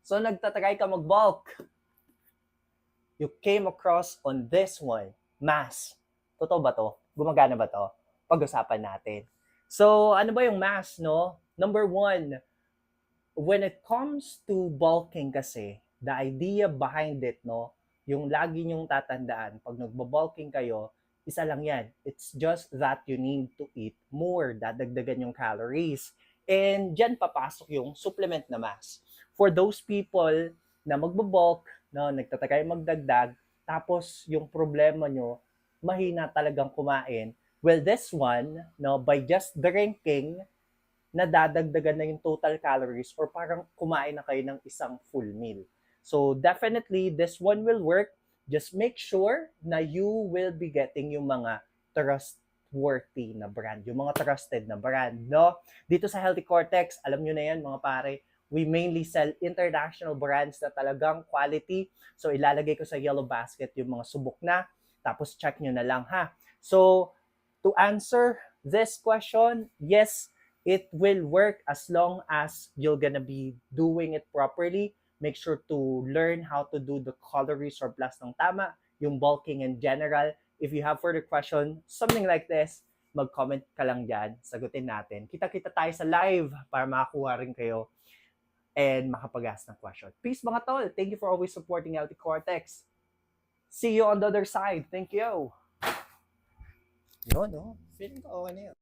So, nagtatry ka mag-bulk. You came across on this one, mass. Totoo ba to? Gumagana ba to? Pag-usapan natin. So, ano ba yung mass, no? Number one, when it comes to bulking kasi, the idea behind it, no? Yung lagi nyong tatandaan, pag nagbo-bulking kayo, isa lang yan. It's just that you need to eat more, dadagdagan yung calories. And dyan papasok yung supplement na mass. For those people na magbo-bulk, no, nagtatagay magdagdag, tapos yung problema nyo, mahina talagang kumain. Well, this one, no, by just drinking, nadadagdagan na yung total calories or parang kumain na kayo ng isang full meal. So definitely, this one will work. Just make sure na you will be getting yung mga trustworthy na brand, yung mga trusted na brand, no? Dito sa Healthy Cortex, alam nyo na yan mga pare, we mainly sell international brands na talagang quality. So ilalagay ko sa yellow basket yung mga subok na, tapos check nyo na lang ha. So to answer this question, yes, it will work as long as you're gonna be doing it properly. Make sure to learn how to do the calories or plus ng tama, yung bulking in general. If you have further question, something like this, mag-comment ka lang dyan, sagutin natin. Kita-kita tayo sa live para makakuha rin kayo and makapag-ask ng question. Peace mga tol! Thank you for always supporting Healthy Cortex. See you on the other side. Thank you! Yun, no? Feeling ko okay na yun.